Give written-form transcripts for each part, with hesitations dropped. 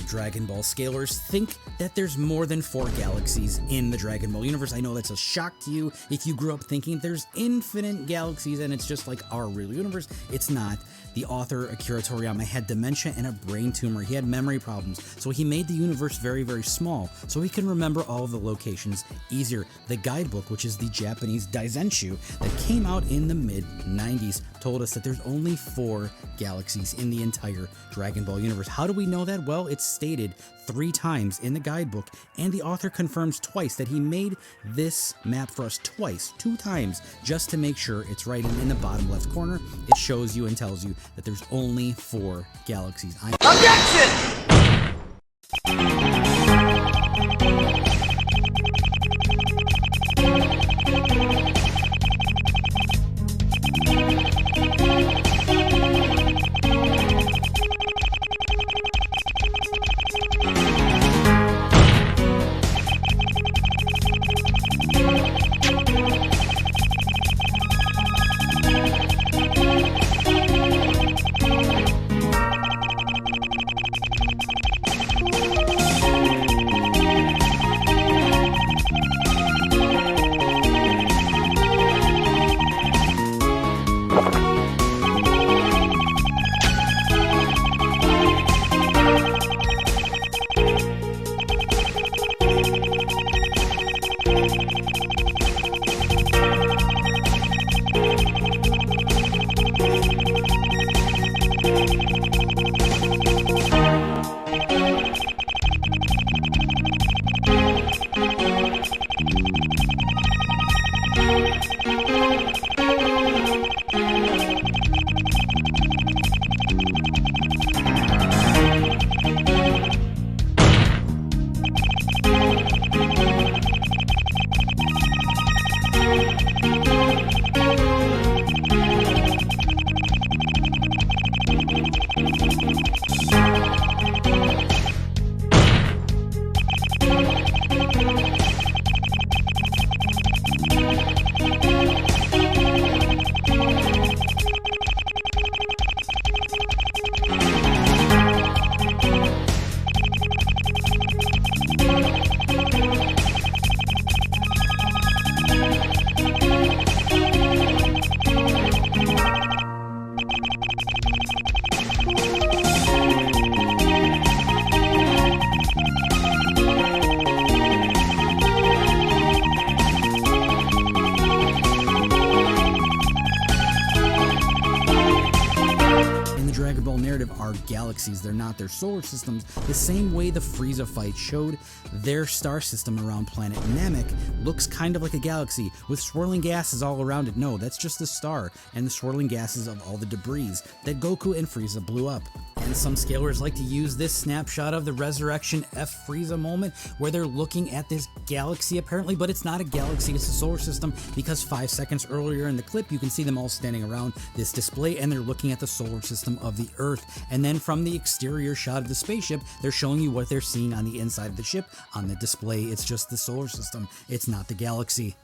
Dragon Ball scalers think that there's more than 4 galaxies in the Dragon Ball universe. I know that's a shock to you if you grew up thinking there's infinite galaxies and it's just like our real universe. It's not. The author, Akira Toriyama, had dementia and a brain tumor. He had memory problems, so he made the universe very, very small so he can remember all of the locations easier. The guidebook, which is the Japanese Daizenshu that came out in the mid-90s, told us that there's only 4 galaxies in the entire Dragon Ball universe. How do we know that? Well, it's stated 3 times in the guidebook, and the author confirms twice that he made this map for us twice, 2 times, just to make sure it's right. And in the bottom left corner, it shows you and tells you that there's only 4 galaxies. Objection! Are galaxies. They're not. They're solar systems, the same way the Frieza fight showed their star system around planet Namek looks kind of like a galaxy with swirling gases all around it. No, that's just the star and the swirling gases of all the debris that Goku and Frieza blew up. And some scalers like to use this snapshot of the Resurrection F Frieza moment where they're looking at this galaxy apparently, but it's not a galaxy, it's a solar system, because 5 seconds earlier in the clip you can see them all standing around this display and they're looking at the solar system of the Earth. And then from the exterior shot of the spaceship, they're showing you what they're seeing on the inside of the ship on the display. It's just the solar system, it's not the galaxy.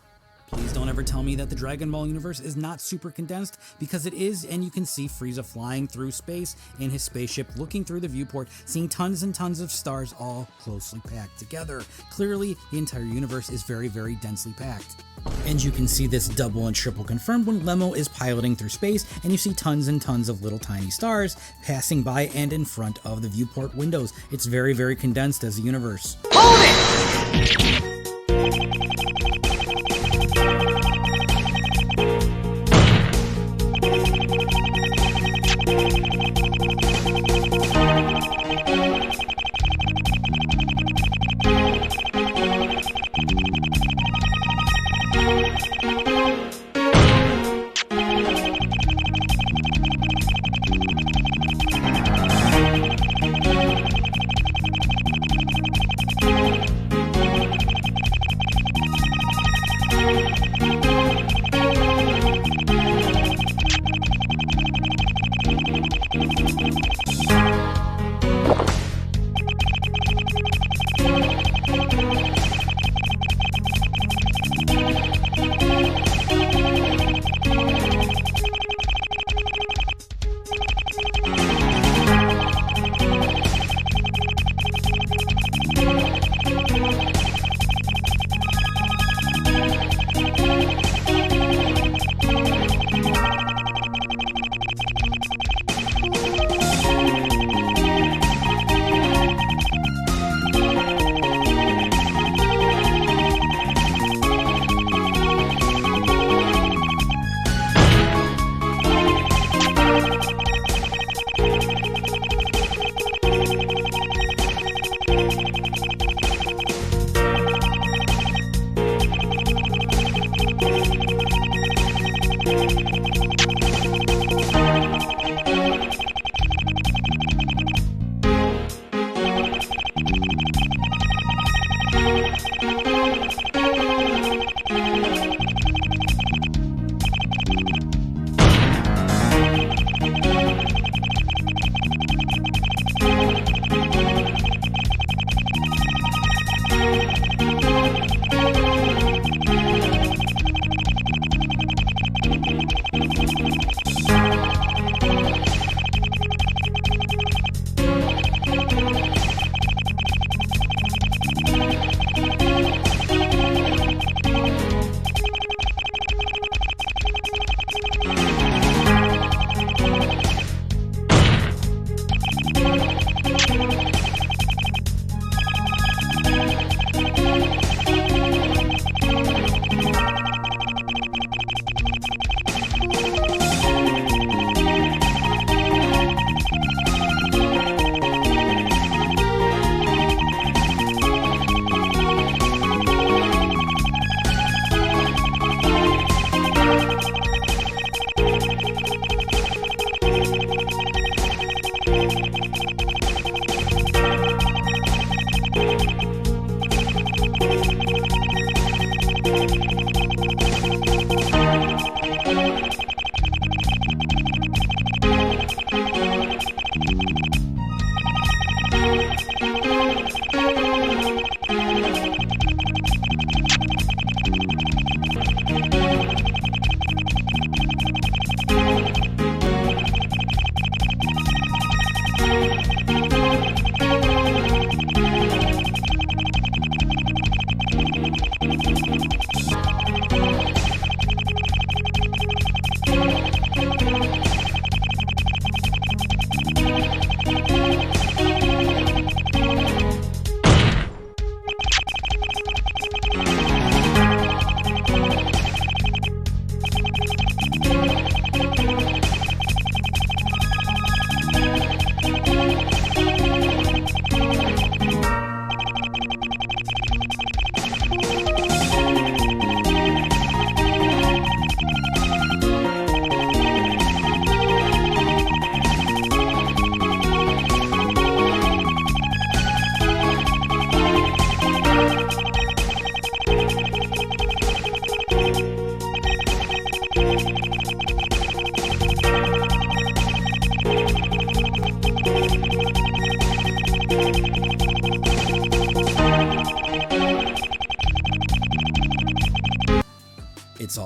Please don't ever tell me that the Dragon Ball universe is not super condensed, because it is, and you can see Frieza flying through space in his spaceship, looking through the viewport, seeing tons and tons of stars all closely packed together. Clearly, the entire universe is very, very densely packed. And you can see this double and triple confirmed when Lemo is piloting through space and you see tons and tons of little tiny stars passing by and in front of the viewport windows. It's very, very condensed as a universe. Hold it!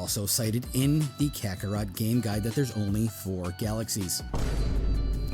also cited in the Kakarot game guide that there's only 4 galaxies.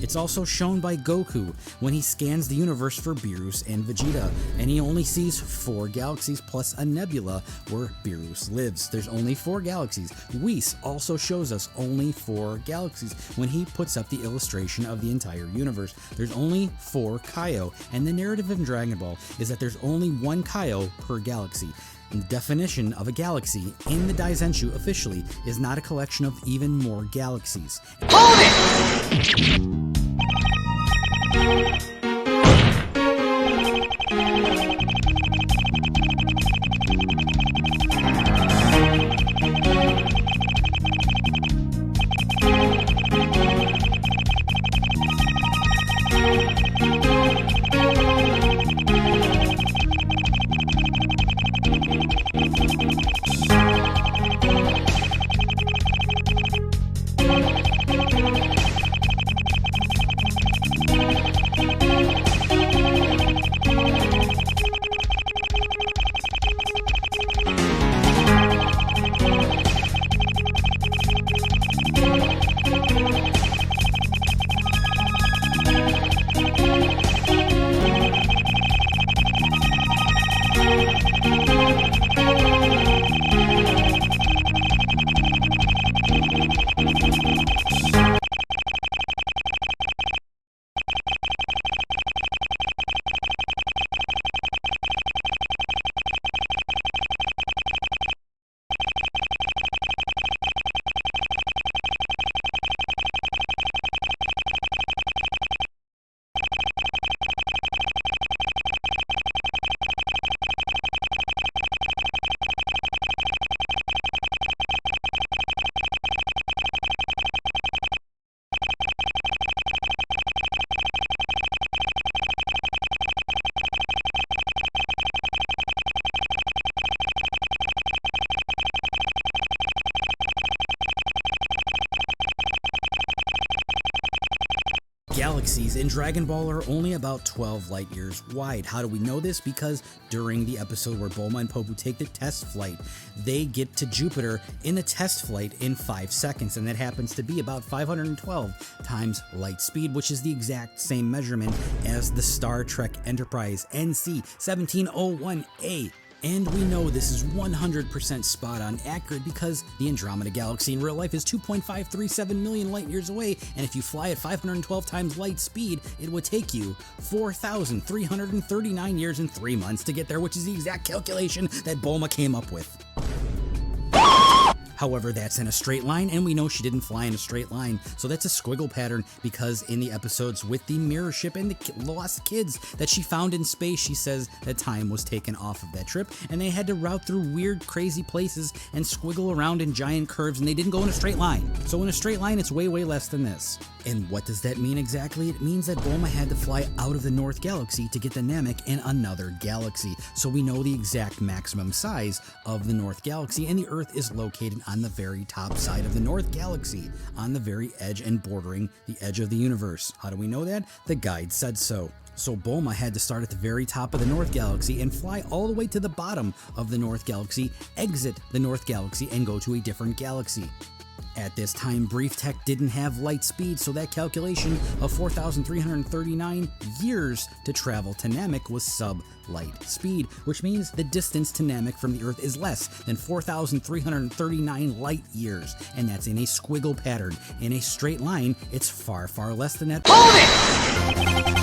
It's also shown by Goku when he scans the universe for Beerus and Vegeta, and he only sees 4 galaxies plus a nebula where Beerus lives. There's only 4 galaxies. Whis also shows us only 4 galaxies when he puts up the illustration of the entire universe. There's only 4 Kaio, and the narrative in Dragon Ball is that there's only 1 Kaio per galaxy. And the definition of a galaxy in the Daizenshu officially is not a collection of even more galaxies. Hold it! Galaxies in Dragon Ball are only about 12 light years wide. How do we know this? Because during the episode where Bulma and Popu take the test flight, they get to Jupiter in the test flight in 5 seconds, and that happens to be about 512 times light speed, which is the exact same measurement as the Star Trek Enterprise NC 1701A. And we know this is 100% spot on accurate because the Andromeda Galaxy in real life is 2.537 million light years away, and if you fly at 512 times light speed, it would take you 4,339 years and 3 months to get there, which is the exact calculation that Bulma came up with. However, that's in a straight line, and we know she didn't fly in a straight line, so that's a squiggle pattern because in the episodes with the mirror ship and the lost kids that she found in space, she says that time was taken off of that trip, and they had to route through weird, crazy places and squiggle around in giant curves, and they didn't go in a straight line. So in a straight line, it's way, way less than this. And what does that mean exactly? It means that Bulma had to fly out of the North Galaxy to get the Namek in another galaxy. So we know the exact maximum size of the North Galaxy, and the Earth is located on the very top side of the North Galaxy, on the very edge and bordering the edge of the universe. How do we know that? The guide said so. So Bulma had to start at the very top of the North Galaxy and fly all the way to the bottom of the North Galaxy, exit the North Galaxy, and go to a different galaxy. At this time, Brief Tech didn't have light speed, so that calculation of 4,339 years to travel to Namek was sub-light speed, which means the distance to Namek from the Earth is less than 4,339 light years, and that's in a squiggle pattern. In a straight line, it's far, far less than that. Hold it!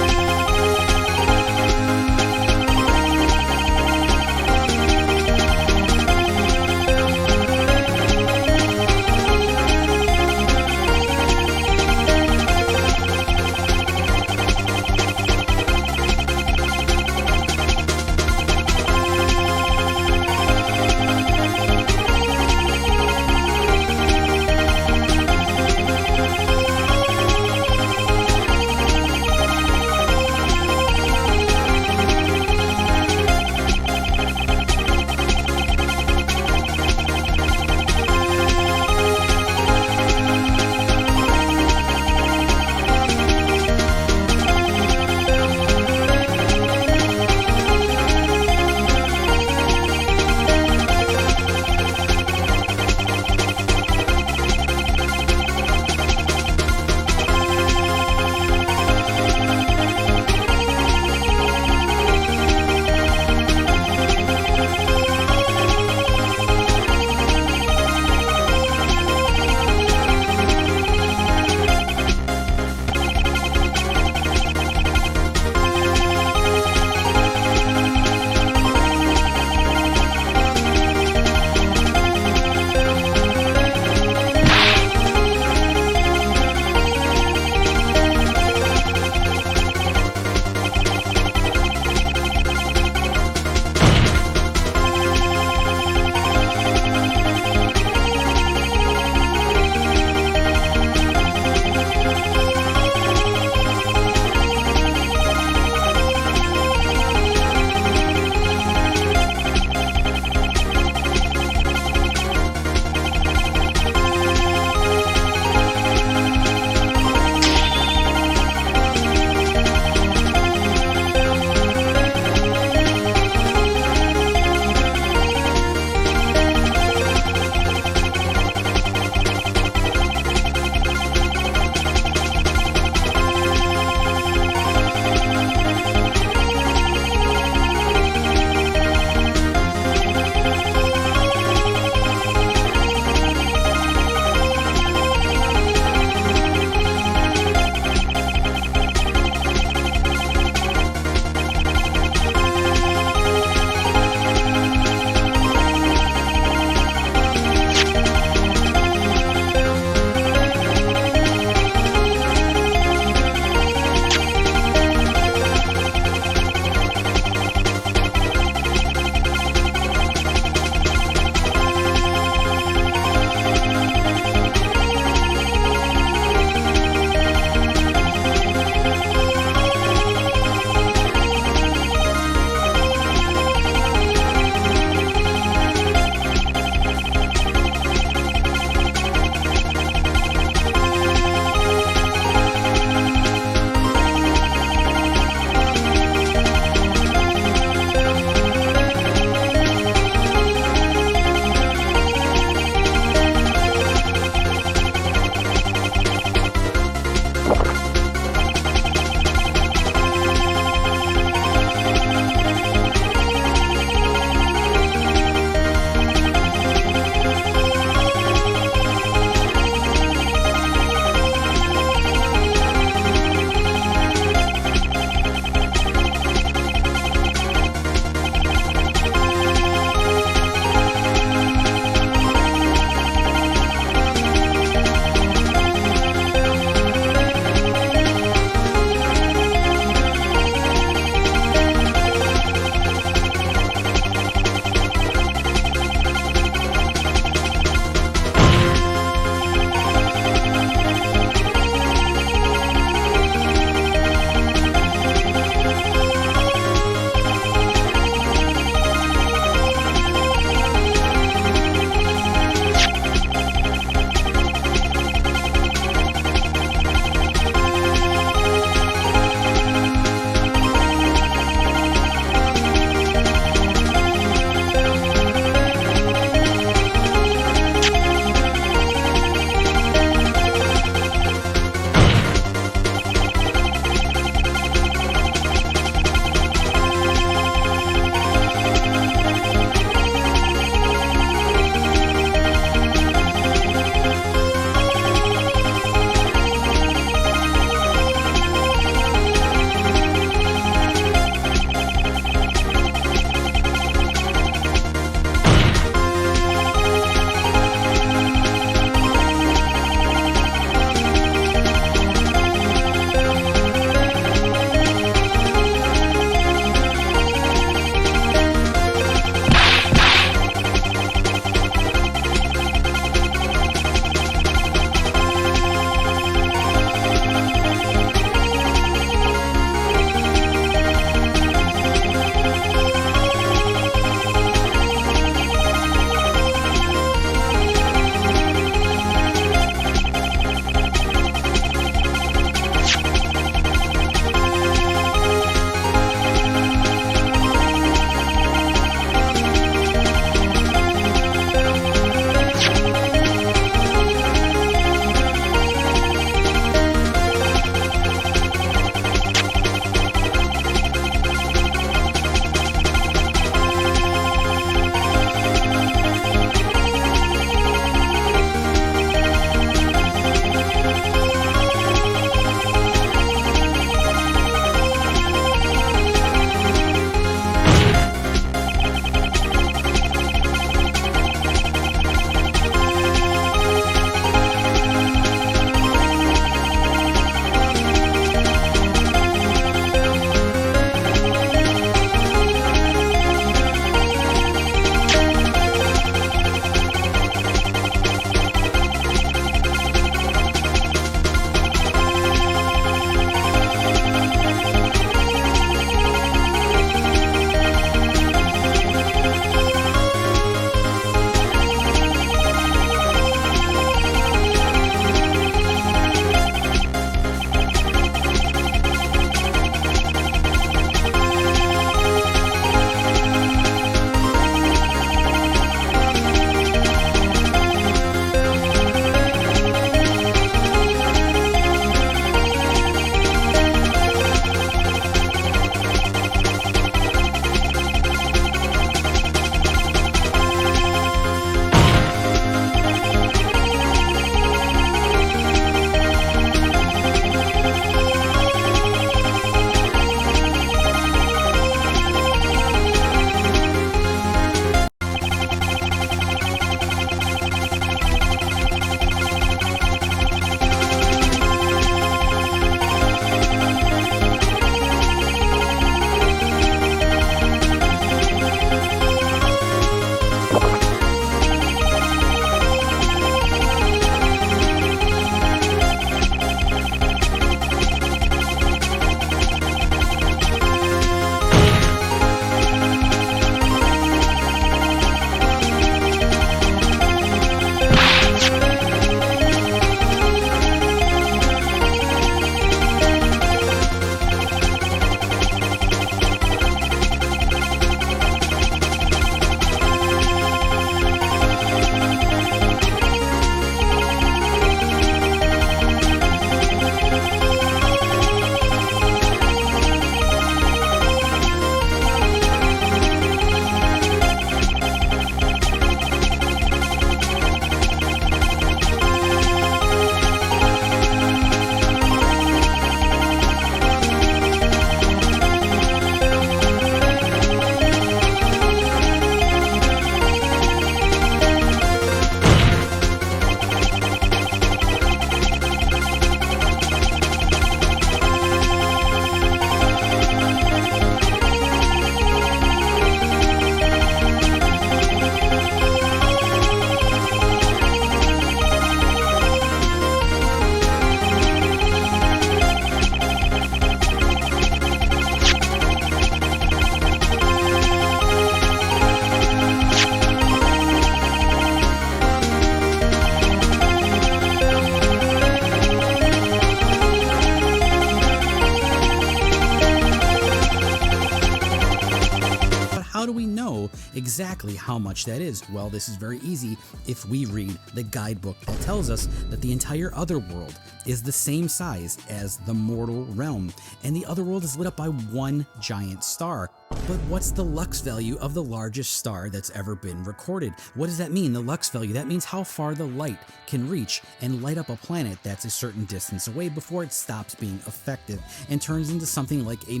exactly how much that is? Well, this is very easy if we read the guidebook that tells us that the entire otherworld is the same size as the mortal realm, and the otherworld is lit up by one giant star. But what's the lux value of the largest star that's ever been recorded? What does that mean, the lux value? That means how far the light can reach and light up a planet that's a certain distance away before it stops being effective and turns into something like a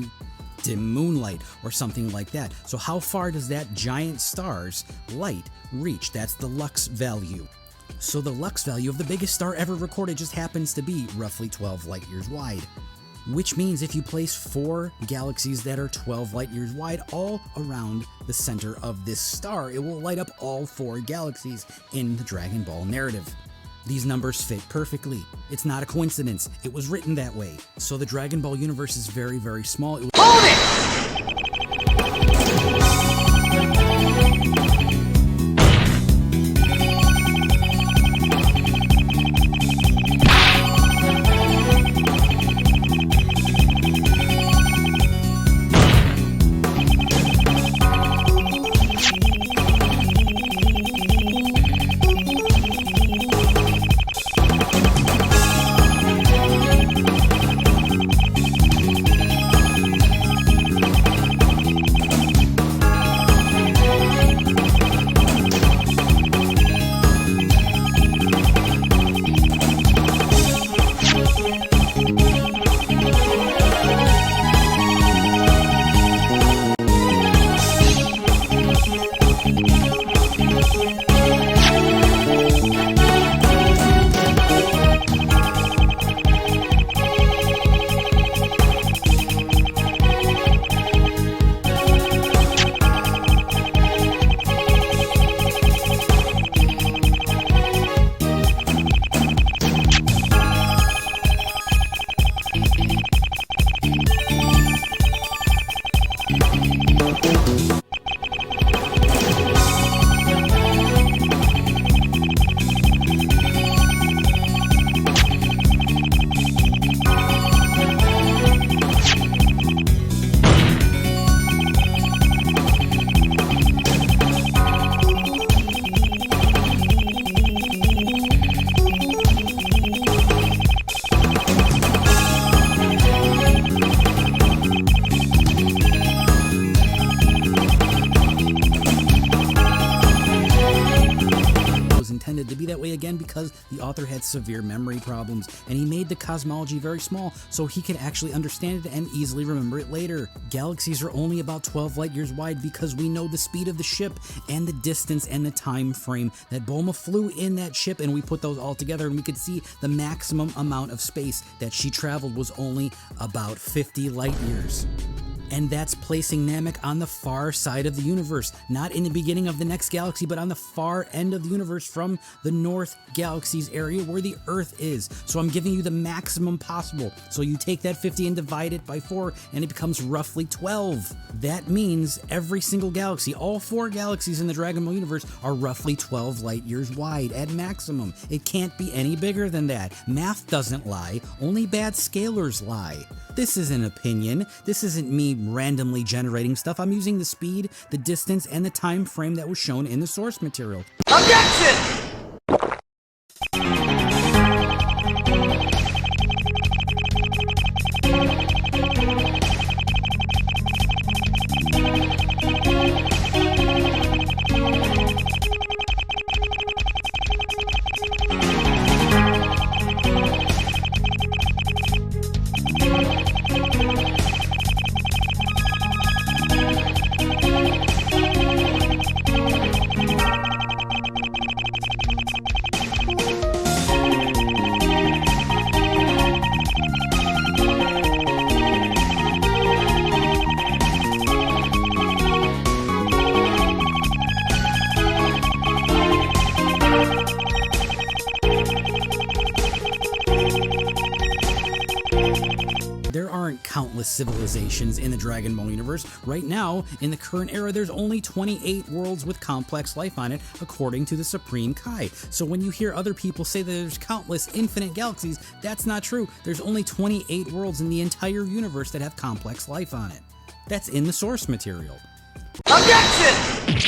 dim moonlight or something like that. So how far does that giant star's light reach? That's the lux value. So the lux value of the biggest star ever recorded just happens to be roughly 12 light years wide. Which means if you place 4 galaxies that are 12 light years wide all around the center of this star, it will light up all 4 galaxies in the Dragon Ball narrative. These numbers fit perfectly. It's not a coincidence. It was written that way. So the Dragon Ball universe is very, very small. Hold it! intended to be that way again because the author had severe memory problems, and he made the cosmology very small so he could actually understand it and easily remember it later. Galaxies are only about 12 light years wide because we know the speed of the ship and the distance and the time frame that Bulma flew in that ship, and we put those all together and we could see the maximum amount of space that she traveled was only about 50 light years. And that's placing Namek on the far side of the universe, not in the beginning of the next galaxy, but on the far end of the universe from the North Galaxy's area where the Earth is. So I'm giving you the maximum possible. So you take that 50 and divide it by 4, and it becomes roughly 12. That means every single galaxy, all 4 galaxies in the Dragon Ball universe, are roughly 12 light years wide at maximum. It can't be any bigger than that. Math doesn't lie, only bad scalars lie. This is an opinion. This isn't me randomly generating stuff. I'm using the speed, the distance, and the time frame that was shown in the source material. Objection! There aren't countless civilizations in the Dragon Ball universe. Right now, in the current era, there's only 28 worlds with complex life on it, according to the Supreme Kai. So when you hear other people say that there's countless infinite galaxies, that's not true. There's only 28 worlds in the entire universe that have complex life on it. That's in the source material. Objection!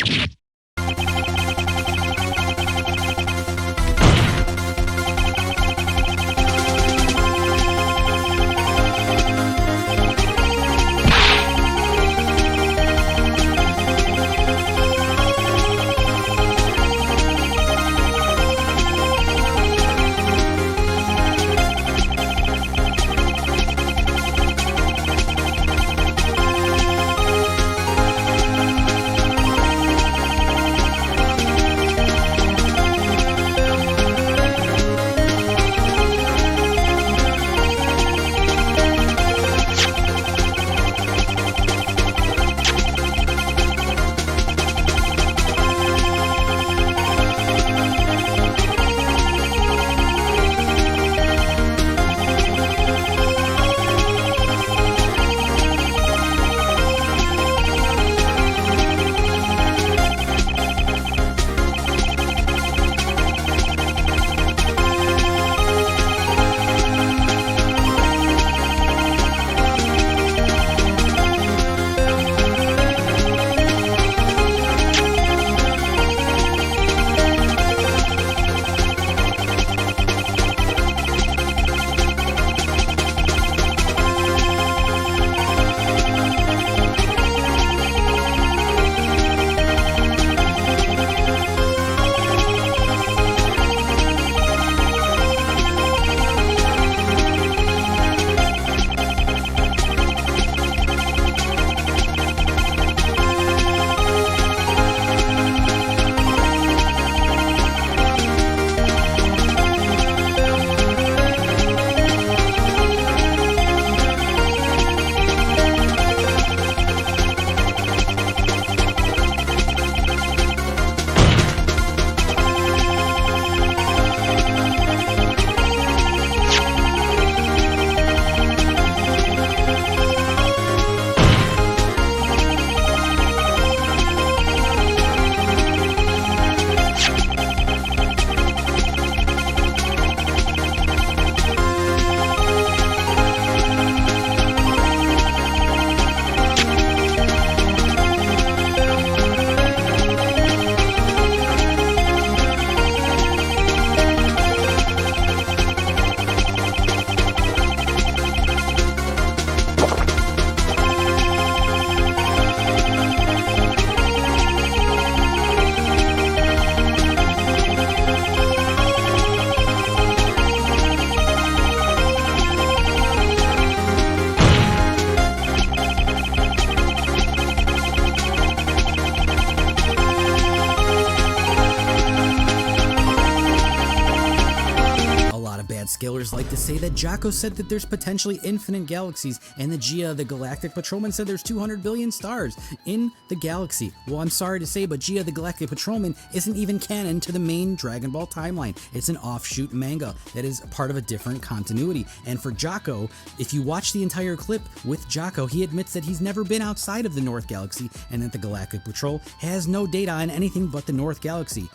Scalers like to say that Jocko said that there's potentially infinite galaxies, and that Gia, the Galactic Patrolman, said there's 200 billion stars in the galaxy. Well, I'm sorry to say, but Gia, the Galactic Patrolman, isn't even canon to the main Dragon Ball timeline. It's an offshoot manga that is part of a different continuity. And for Jocko, if you watch the entire clip with Jocko, he admits that he's never been outside of the North Galaxy, and that the Galactic Patrol has no data on anything but the North Galaxy.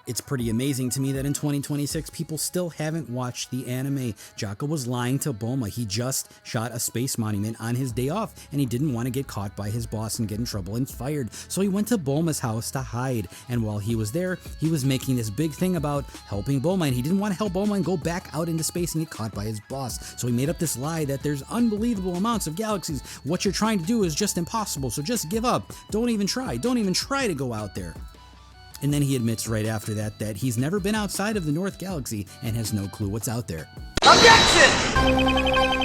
It's pretty amazing to me that in 2026, people still haven't watched the anime. Jocko was lying to Bulma. He just shot a space monument on his day off, and he didn't want to get caught by his boss and get in trouble and fired. So he went to Bulma's house to hide. And while he was there, he was making this big thing about helping Bulma, and he didn't want to help Bulma and go back out into space and get caught by his boss. So he made up this lie that there's unbelievable amounts of galaxies. What you're trying to do is just impossible, so just give up. Don't even try. Don't even try to go out there. And then he admits right after that that he's never been outside of the North Galaxy and has no clue what's out there. Objection!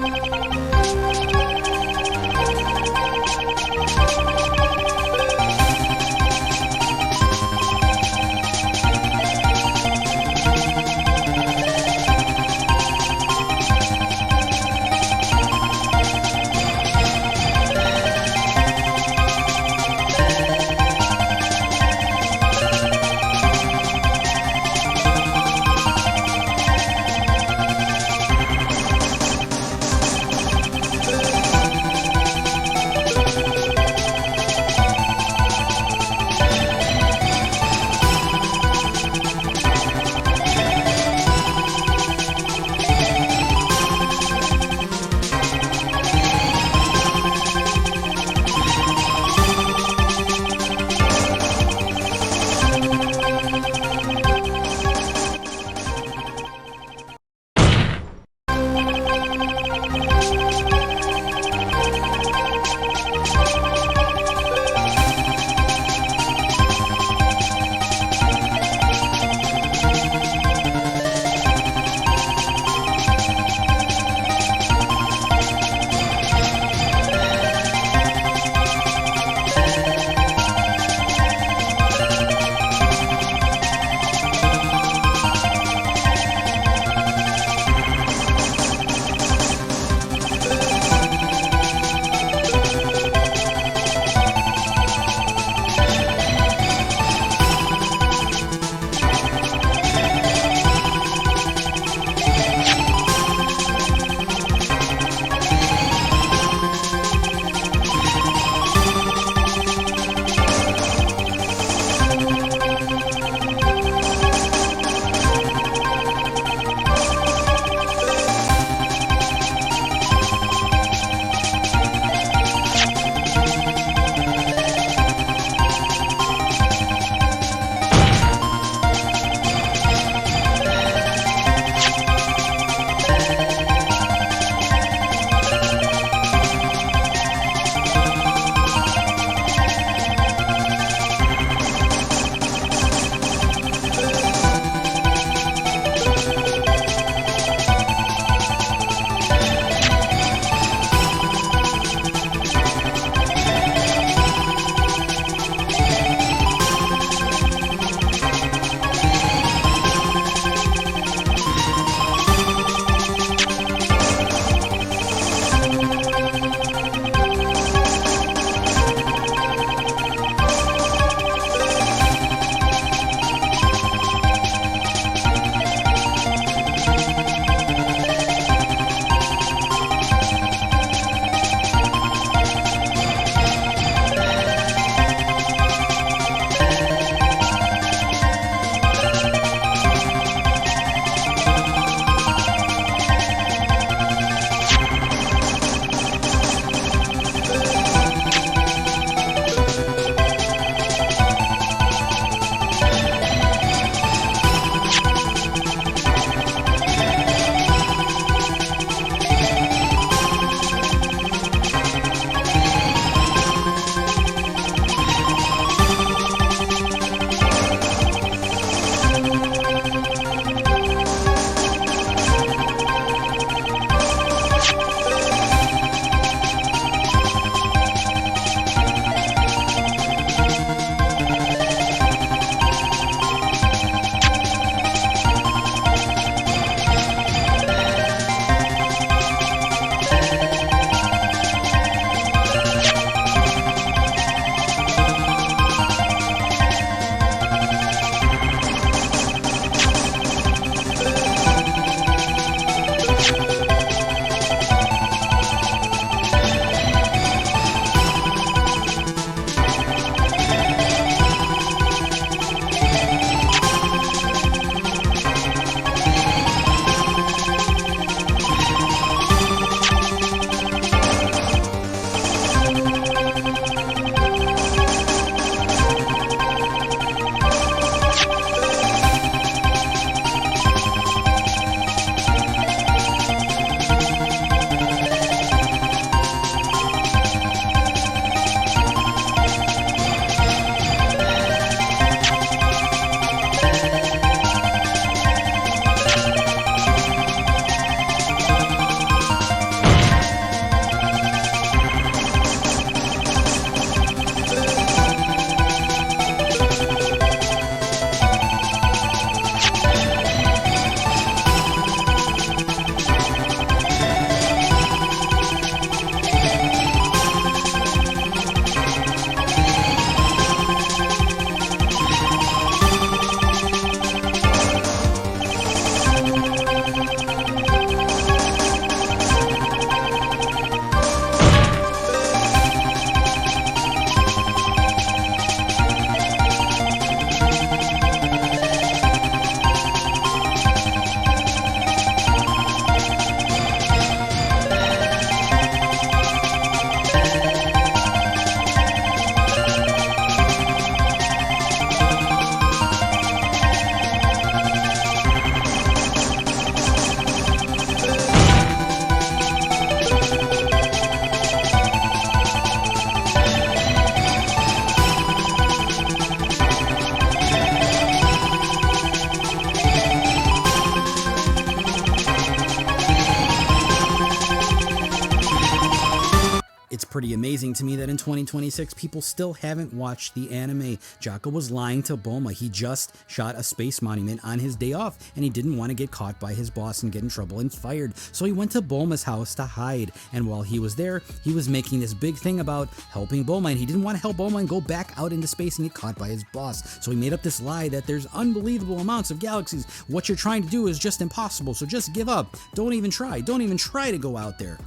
pretty amazing to me that in 2026 people still haven't watched the anime. Jocko was lying to Bulma. He just shot a space monument on his day off and he didn't want to get caught by his boss and get in trouble and fired. So he went to Bulma's house to hide, and while he was there, he was making this big thing about helping Bulma, and he didn't want to help Bulma and go back out into space and get caught by his boss. So he made up this lie that there's unbelievable amounts of galaxies. What you're trying to do is just impossible, so just give up. Don't even try to go out there.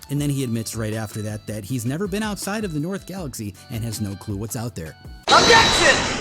And then he admits right after that he's never been outside of the North Galaxy and has no clue what's out there. Objection!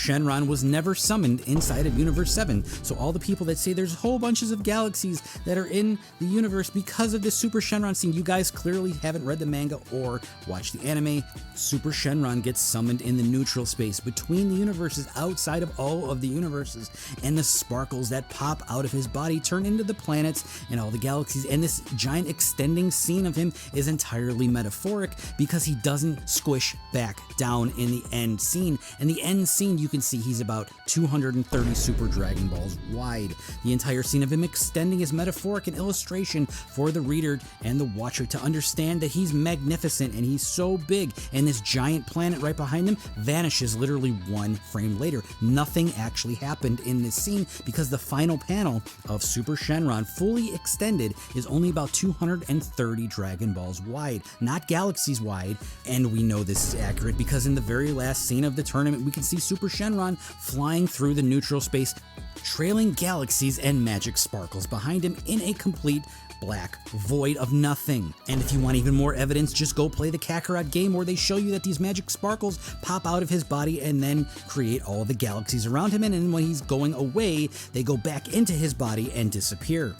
Shenron was never summoned inside of Universe 7, so all the people that say there's whole bunches of galaxies that are in the universe because of this Super Shenron scene, you guys clearly haven't read the manga or watched the anime. Super Shenron gets summoned in the neutral space between the universes, outside of all of the universes, and the sparkles that pop out of his body turn into the planets and all the galaxies, and this giant extending scene of him is entirely metaphoric because he doesn't squish back down in the end scene. And the end scene, you can see he's about 230 Super Dragon Balls wide. The entire scene of him extending is metaphoric and illustration for the reader and the watcher to understand that he's magnificent and he's so big, and this giant planet right behind him vanishes literally one frame later. Nothing actually happened in this scene because the final panel of Super Shenron fully extended is only about 230 Dragon Balls wide, not galaxies wide. And we know this is accurate because in the very last scene of the tournament we can see Super Shenron flying through the neutral space, trailing galaxies and magic sparkles behind him in a complete black void of nothing. And if you want even more evidence, just go play the Kakarot game where they show you that these magic sparkles pop out of his body and then create all the galaxies around him, and then when he's going away, they go back into his body and disappear.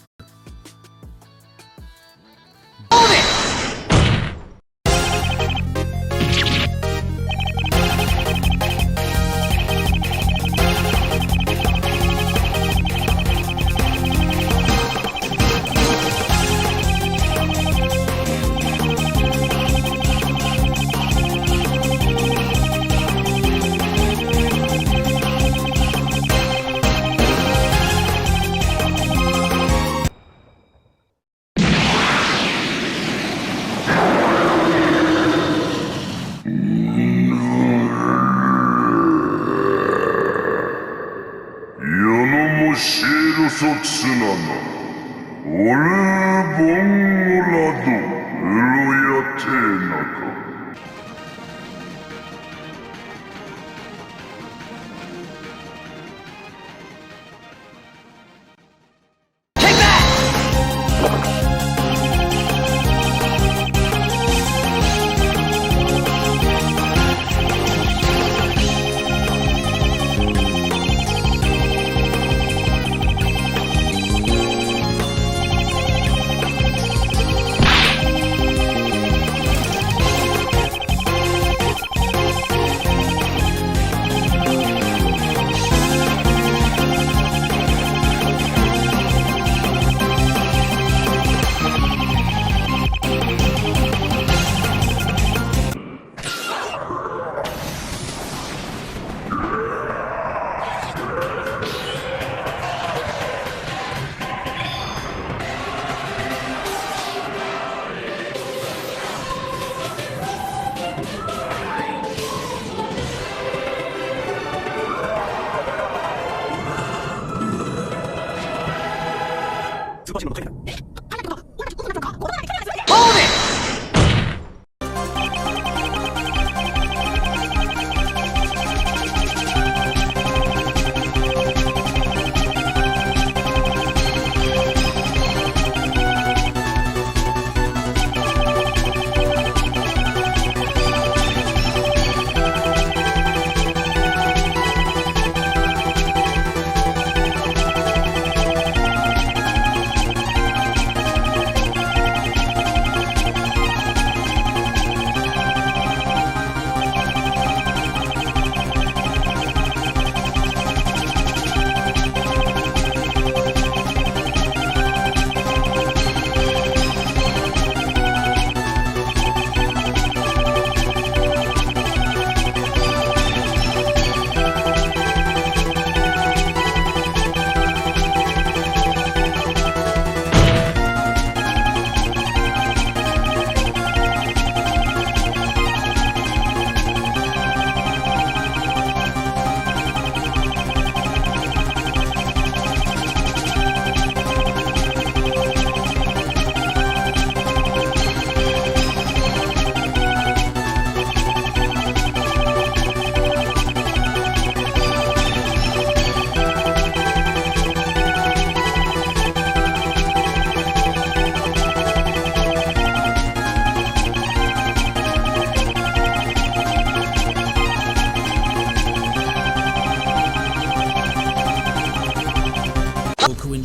연어모 시루소츠나나 올봉오라도 으로야테나가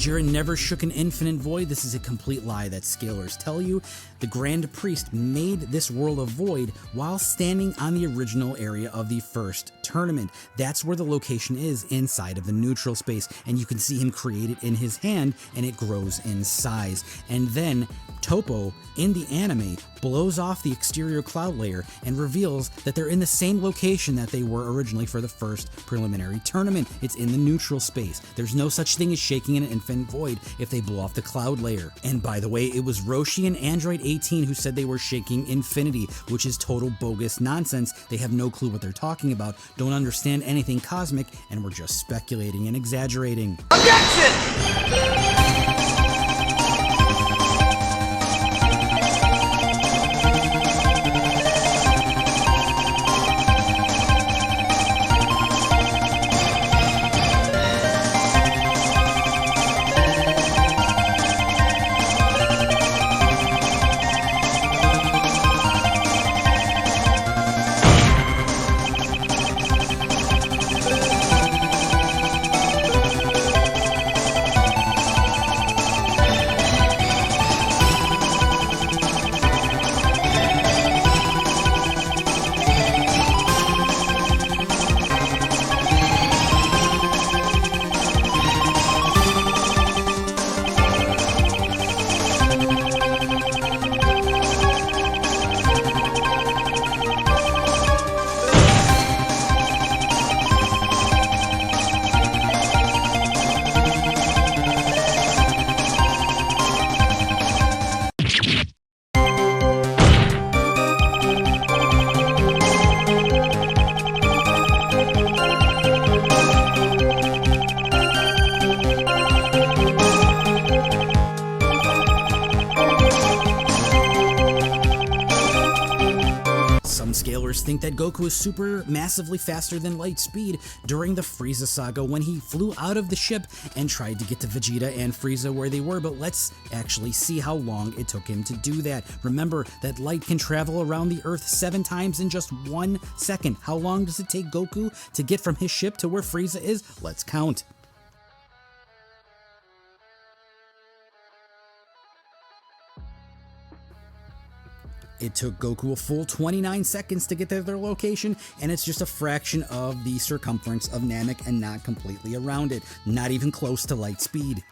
Jiren never shook an infinite void. This is a complete lie that scalers tell you. The Grand Priest made this world of void while standing on the original area of the first tournament. That's where the location is, inside of the neutral space, and you can see him create it in his hand, and it grows in size. And then Toppo, in the anime, blows off the exterior cloud layer and reveals that they're in the same location that they were originally for the first preliminary tournament. It's in the neutral space. There's no such thing as shaking an infinite void if they blow off the cloud layer. And by the way, it was Roshi and Android 18 who said they were shaking infinity, which is total bogus nonsense. They have no clue what they're talking about, don't understand anything cosmic, and we're just speculating and exaggerating. Objection! think that Goku is super massively faster than light speed during the Frieza saga when he flew out of the ship and tried to get to Vegeta and Frieza where they were, but let's actually see how long it took him to do that. Remember that light can travel around the Earth 7 times in just 1 second. How long does it take Goku to get from his ship to where Frieza is? Let's count. It took Goku a full 29 seconds to get to their location, and it's just a fraction of the circumference of Namek and not completely around it. Not even close to light speed.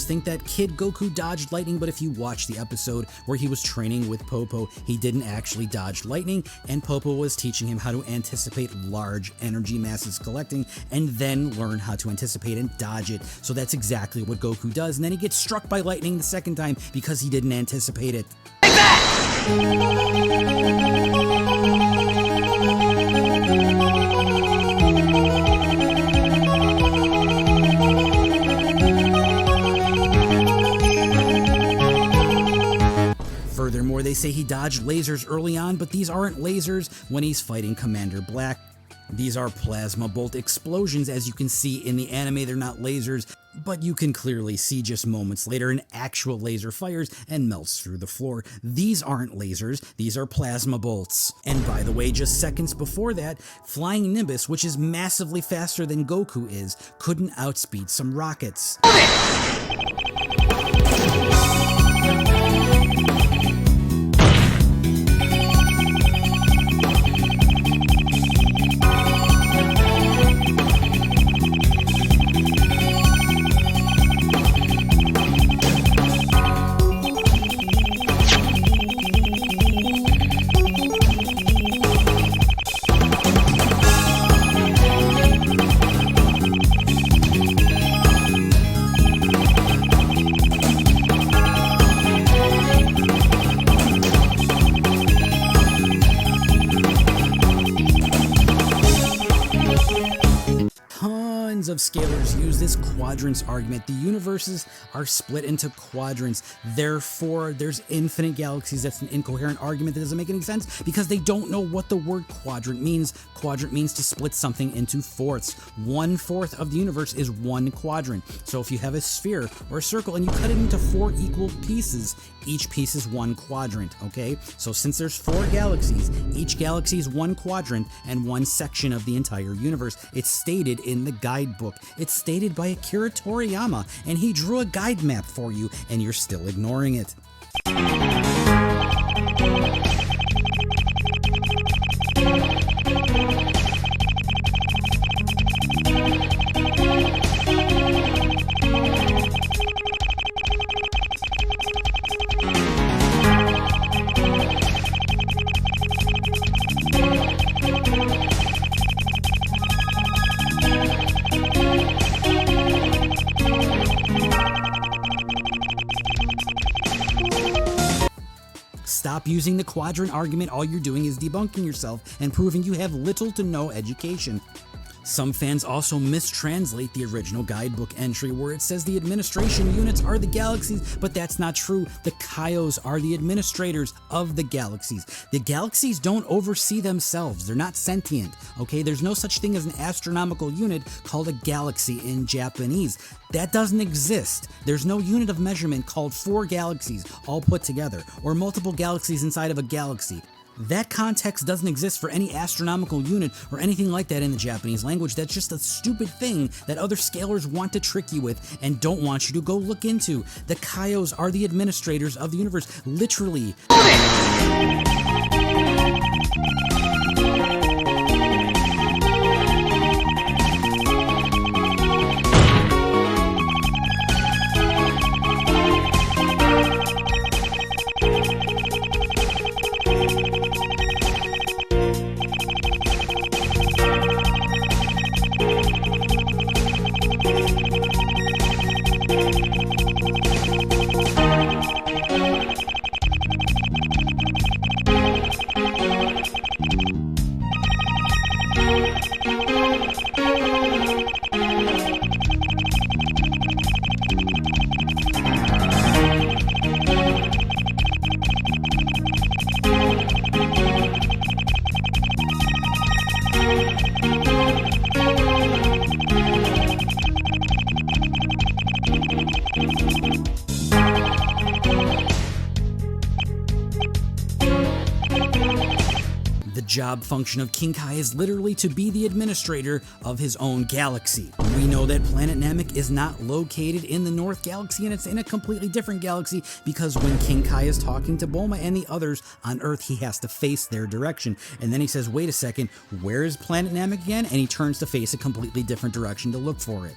Think that Kid Goku dodged lightning, but if you watch the episode where he was training with Popo, he didn't actually dodge lightning, and Popo was teaching him how to anticipate large energy masses collecting and then learn how to anticipate and dodge it. So that's exactly what Goku does, and then he gets struck by lightning the second time because he didn't anticipate it. Like Furthermore, they say he dodged lasers early on, but these aren't lasers when he's fighting Commander Black. These are plasma bolt explosions. As you can see in the anime, they're not lasers, but you can clearly see just moments later an actual laser fires and melts through the floor. These aren't lasers, these are plasma bolts. And by the way, just seconds before that, Flying Nimbus, which is massively faster than Goku is, couldn't outspeed some rockets. scalars use this quadrants argument. The universes are split into quadrants. Therefore, there's infinite galaxies. That's an incoherent argument that doesn't make any sense because they don't know what the word quadrant means. Quadrant means to split something into fourths. 1/4 of the universe is one quadrant. So if you have a sphere or a circle and you cut it into 4 equal pieces, each piece is one quadrant, okay? So since there's 4 galaxies, each galaxy is one quadrant and one section of the entire universe. It's stated in the guidebook. It's stated by Akira Toriyama, and he drew a guide map for you, and you're still ignoring it. Stop using the quadrant argument. All you're doing is debunking yourself and proving you have little to no education. Some fans also mistranslate the original guidebook entry where it says the administration units are the galaxies, but that's not true. The Kaios are the administrators of the galaxies. The galaxies don't oversee themselves. They're not sentient, okay? There's no such thing as an astronomical unit called a galaxy in Japanese. That doesn't exist. There's no unit of measurement called 4 galaxies all put together, or multiple galaxies inside of a galaxy. That context doesn't exist for any astronomical unit or anything like that in the Japanese language. That's just a stupid thing that other scalars want to trick you with and don't want you to go look into. The Kaios are the administrators of the universe, literally. The job function of King Kai is literally to be the administrator of his own galaxy. We know that planet Namek is not located in the North Galaxy, and it's in a completely different galaxy because when King Kai is talking to Bulma and the others on Earth, he has to face their direction. And then he says, wait a second, where is planet Namek again? And he turns to face a completely different direction to look for it.